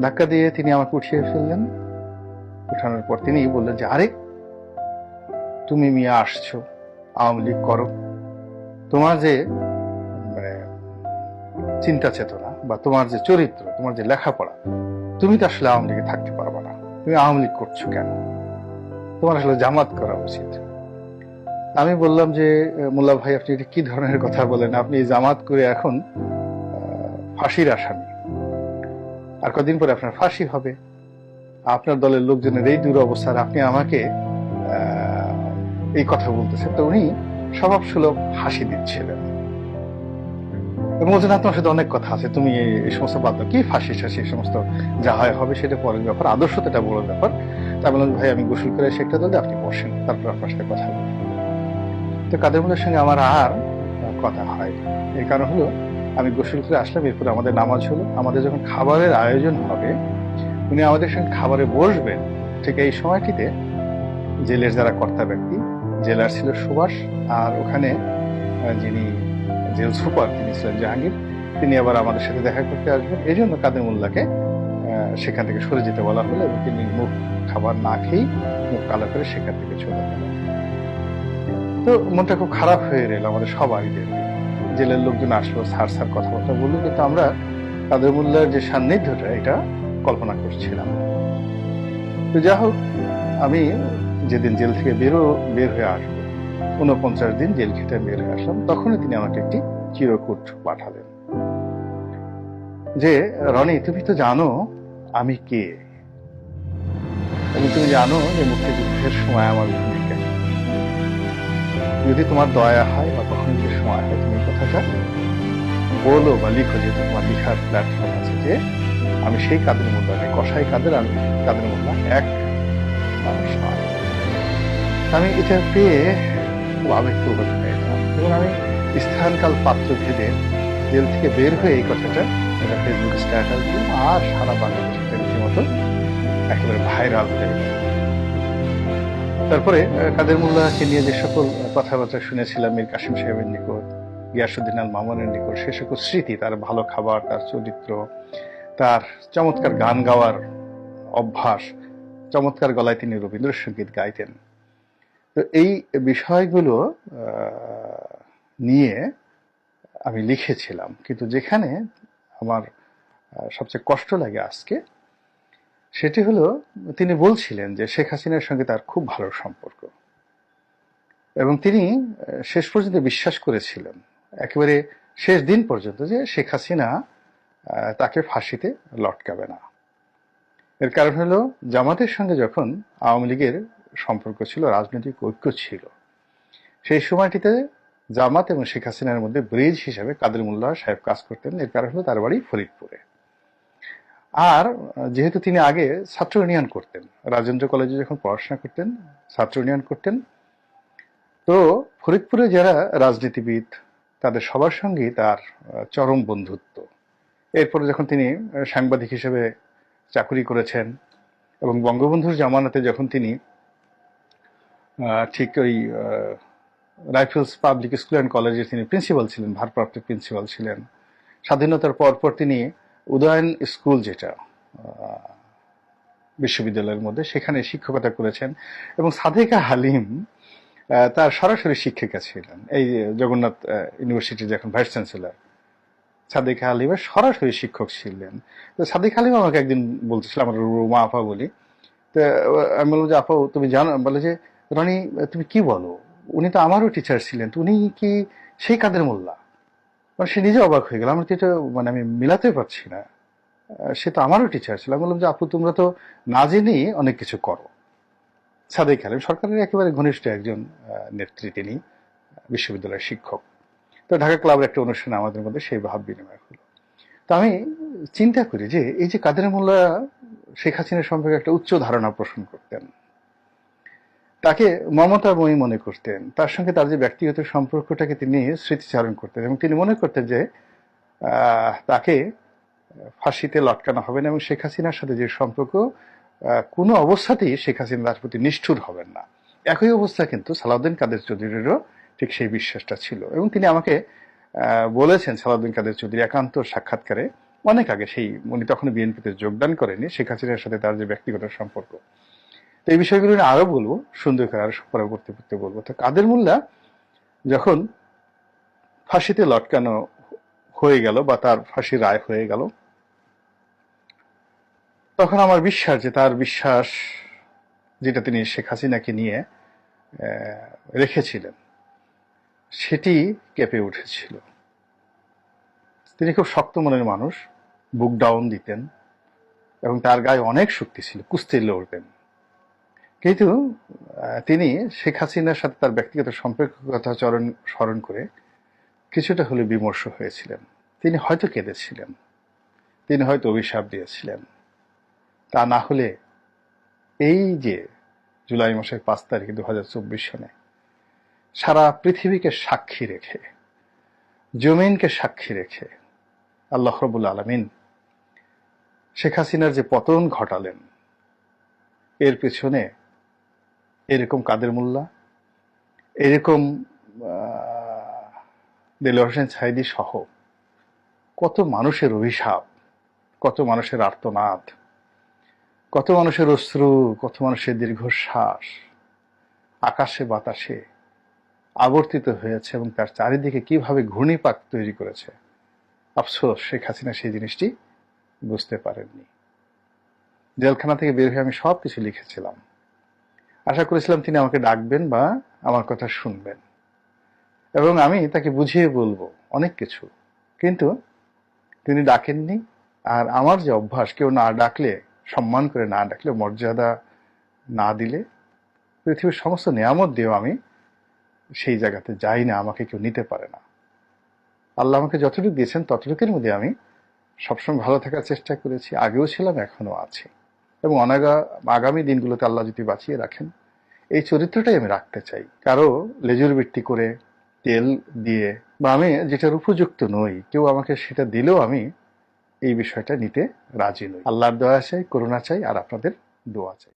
ধাক্কা দিয়ে তিনি আমাকে উঠিয়ে ফেললেন। উঠানোর পর তিনি বললেন যে, আরে তুমি মিয়া আসছো, আওয়ামী লীগ করো, তোমার যে মানে চিন্তা চেতনা বা তোমার যে চরিত্র, তোমার যে লেখাপড়া, তুমি তো আসলে আওয়ামী লীগে থাকতে পারবে না, তুমি আওয়ামী লীগ করছো কেন, তোমার আসলে জামাত করা উচিত। আমি বললাম যে, মোল্লা ভাই আপনি এটা কি ধরনের কথা বলেন, আপনি জামাত করে এখন ফাঁসির আসামি, আর কদিন পরে আপনার ফাঁসি হবে, আপনার দলের লোকজনের এই দুরবস্থা, আপনি আমাকে এই কথা বলতেছেন। তো উনি স্বভাব সুলভ হাসি দিচ্ছিলেন এবং বলছেন, তোমার সাথে অনেক কথা আছে, তুমি এই সমস্ত বাদ দাও, কি ফাঁসি টাসি সমস্ত যা হয় হবে সেটা পরের ব্যাপার, আদর্শ তো এটা বড় ব্যাপার। তা বললাম, ভাই আমি গোসল করে এসে একটা দলে আপনি বসেন, তারপর আপনার সাথে কথা বলবো। তো কাদের মোল্লার সঙ্গে আমার আর কথা হয়। এর কারণ হলো, আমি গোসল করে আসলাম, এরপরে আমাদের নামাজ হলো, আমাদের যখন খাবারের আয়োজন হবে, উনি আমাদের সঙ্গে খাবারে বসবেন, ঠিক এই সময়টিতে জেলের যারা কর্তা ব্যক্তি, জেলার ছিল সুভাষ, আর ওখানে যিনি জেল সুপার তিনি ছিলেন জাহাঙ্গীর, তিনি আবার আমাদের সাথে দেখা করতে আসবেন। এই জন্য কাদের মোল্লাকে সেখান থেকে সরে যেতে বলা হলো এবং তিনি মুখ খাবার না খেয়েই মুখ কালো করে সেখান থেকে চলে গেলেন। তো মনটা খুব খারাপ হয়ে গেল আমাদের সবারই। জেলের লোকজন আসলো, স্যার স্যার কথাবার্তা বললো, কিন্তু আমরা কাদের মোল্লার যে সান্নিধ্যটা এটা কল্পনা করছিলাম। তো যা হোক, আমি যেদিন জেল থেকে বের হয়ে আসবো, 49 দিন জেল খেটে বের হয়ে আসলাম, তখনই তিনি আমাকে একটি চিরকুট পাঠালেন যে, রনি তুমি তো জানো আমি কে, এবং তুমি জানো যে মুক্তিযুদ্ধের সময় আমার ভূমিকা, যদি তোমার দয়া হয় বা কখনো যদি সময় হয় তুমি কথাটা বলো বা লিখো, যেহেতু তোমার লিখার প্ল্যাটফর্ম আছে, যে আমি সেই কাদের মোল্লা, কসাই কাদের, আমি কাদের মোল্লা এক মানুষ নয়। আমি এটা পেয়ে খুব আবেগপ্রবণ হয়ে গেলাম এবং আমি স্থানকাল পাত্র ভেদে জেল থেকে বের হয়ে এই কথাটা একটা ফেসবুক স্ট্যাটাস দিলাম, আর সারা বাংলাদেশে রীতিমতো একেবারে ভাইরাল হয়ে গেল। তারপরে কাদের মোল্লাকে নিয়ে যে সকল কথাবার্তা শুনেছিলাম মীর কাসেম সাহেবের নিকট, গিয়াসউদ্দিন আল মামুনের নিকট, সে সকল স্মৃতি, তার ভালো খাবার, তার চরিত্র, তার চমৎকার গান গাওয়ার অভ্যাস, চমৎকার গলায় তিনি রবীন্দ্রসঙ্গীত গাইতেন, তো এই বিষয়গুলো নিয়ে আমি লিখেছিলাম। কিন্তু যেখানে আমার সবচেয়ে কষ্ট লাগে আজকে, সেটি হলো তিনি বলছিলেন যে শেখ হাসিনার সঙ্গে তার খুব ভালো সম্পর্ক, এবং তিনি শেষ পর্যন্ত বিশ্বাস করেছিলেন একেবারে শেষ দিন পর্যন্ত যে শেখ হাসিনা তাকে ফাঁসিতে লটকাবে না। এর কারণ হলো, জামাতের সঙ্গে যখন আওয়ামী লীগের সম্পর্ক ছিল, রাজনৈতিক ঐক্য ছিল, সেই সময়টিতে জামাত এবং শেখ হাসিনার মধ্যে ব্রিজ হিসেবে কাদের মোল্লা সাহেব কাজ করতেন। এর কারণ হলো তার বাড়ি ফরিদপুরে, আর যেহেতু তিনি আগে ছাত্র ইউনিয়ন করতেন, রাজেন্দ্র কলেজে যখন পড়াশোনা করতেন ছাত্র ইউনিয়ন করতেন, তো ফরিদপুরে যারা রাজনীতিবিদ তাদের সবার সঙ্গেই তার চরম বন্ধুত্ব। এরপরে যখন তিনি সাংবাদিক হিসেবে চাকুরি করেছেন এবং বঙ্গবন্ধুর জামানাতে যখন তিনি ঠিক ওই রাইফেলস পাবলিক স্কুল অ্যান্ড কলেজে তিনি প্রিন্সিপাল ছিলেন, ভারপ্রাপ্ত প্রিন্সিপাল ছিলেন। স্বাধীনতার পরপর তিনি উদয়ন স্কুল, যেটা বিশ্ববিদ্যালয়ের মধ্যে, সেখানে শিক্ষকতা করেছেন এবং সাদেকা হালিম তার সরাসরি শিক্ষিকা ছিলেন। এই জগন্নাথ ইউনিভার্সিটির যখন ভাইস চ্যান্সেলর, সাদেকা হালিমের সরাসরি শিক্ষক ছিলেন। তো সাদেকা হালিম আমাকে একদিন বলতেছিল, আমরা রুমা আপা বলি, তো আমি বললাম যে আপা তুমি জানো, বলে যে রনি তুমি কি বলো, উনি তো আমারও টিচার ছিলেন, তো উনি কি সেই কাদের মোল্লা? মানে সে নিজে অবাক হয়ে গেল, আমরা তো এটা মানে আমি মিলাতে পারছি না, সে তো আমারও টিচার ছিল। আমি বললাম যে আপু তোমরা তো না জেনেই অনেক কিছু করো। সাদেক হালিম সরকারের একেবারে ঘনিষ্ঠ একজন নেত্রী, তিনি বিশ্ববিদ্যালয়ের শিক্ষক। তো ঢাকা ক্লাবের একটা অনুষ্ঠানে আমাদের মধ্যে সেই ভাব বিনিময় হলো। তো আমি চিন্তা করি যে এই যে কাদের মোল্লা শেখ হাসিনার সম্পর্কে একটা উচ্চ ধারণা পোষণ করতেন, তাকে মমতাময়ী মনে করতেন, তার সঙ্গে তার যে ব্যক্তিগত সম্পর্কটাকে তিনি স্মৃতিচারণ করতেন এবং তিনি মনে করতেন যে তাকে ফাঁসিতে লটকানো হবে না এবং শেখ হাসিনার সাথে যে সম্পর্ক, কোনো অবস্থাতেই শেখ হাসিনা তার প্রতি নিষ্ঠুর হবেন না। একই অবস্থা কিন্তু সালাউদ্দিন কাদের চৌধুরীরও ঠিক সেই বিশ্বাসটা ছিল এবং তিনি আমাকে বলেছেন, সালাউদ্দিন কাদের চৌধুরী একান্ত সাক্ষাৎকারে, অনেক আগে, সেই উনি তখন বিএনপিতে যোগদান করেনি, শেখ হাসিনার সাথে তার যে ব্যক্তিগত সম্পর্ক। তো এই বিষয়গুলো নিয়ে আরো বলবো, সুন্দর করে আরো পরবর্তীতে বলবো। তো কাদের মোল্লা যখন ফাঁসিতে লটকানো হয়ে গেল বা তার ফাঁসির রায় হয়ে গেল, তখন আমার বিশ্বাস যে তার বিশ্বাস যেটা তিনি শেখ হাসিনাকে নিয়ে রেখেছিলেন সেটি কেঁপে উঠেছিল। তিনি খুব শক্ত মনের মানুষ, বুক ডাউন দিতেন এবং তার গায়ে অনেক শক্তি ছিল, কুস্তি লড়তেন। কিন্তু তিনি শেখ হাসিনার সাথে তার ব্যক্তিগত সম্পর্কের কথা স্মরণ করে কিছুটা হলে বিমর্ষ হয়েছিলেন। তিনি হয়তো কেঁদেছিলেন, তিনি হয়তো অভিশাপ দিয়েছিলেন। তা না হলে এই যে জুলাই মাসের 5 তারিখে 2024 সনে সারা পৃথিবীকে সাক্ষী রেখে, জমিনকে সাক্ষী রেখে আল্লাহ রাব্বুল আলামিন শেখ হাসিনার যে পতন ঘটালেন, এর পেছনে এরকম কাদের মোল্লা, এরকম দেলোয়ার হোসেন সাঈদী সহ কত মানুষের অভিশাপ, কত মানুষের আর্তনাদ, কত মানুষের অশ্রু, কত মানুষের দীর্ঘশ্বাস আকাশে বাতাসে আবর্তিত হয়েছে এবং তার চারিদিকে কিভাবে ঘূর্ণিপাক তৈরি করেছে। আফসোস শেখ হাসিনা সেই জিনিসটি বুঝতে পারেননি। জেলখানা থেকে বের হয়ে আমি সবকিছু লিখেছিলাম, আশা করেছিলাম তিনি আমাকে ডাকবেন বা আমার কথা শুনবেন এবং আমি তাকে বুঝিয়ে বলবো অনেক কিছু, কিন্তু তিনি ডাকেননি। আর আমার যে অভ্যাস, কেউ না ডাকলে, সম্মান করে না ডাকলে, মর্যাদা না দিলে, পৃথিবীর সমস্ত নিয়ামত দিয়েও আমি সেই জায়গাতে যাই না, আমাকে কেউ নিতে পারে না। আল্লাহ আমাকে যতটুকু দিয়েছেন ততটুকুর মধ্যে আমি সবসময় ভালো থাকার চেষ্টা করেছি, আগেও ছিলাম, এখনো আছি এবং আগামী দিনগুলোতে আল্লাহ যদি বাঁচিয়ে রাখেন এই চরিত্রটাই আমি রাখতে চাই। কারো লেজুর বৃত্তি করে, তেল দিয়ে, বা আমি যেটার উপযুক্ত নই, কেউ আমাকে সেটা দিলেও আমি এই বিষয়টা নিতে রাজি নই। আল্লাহর দয়া চাই, করুণা চাই, আর আপনাদের দোয়া চাই।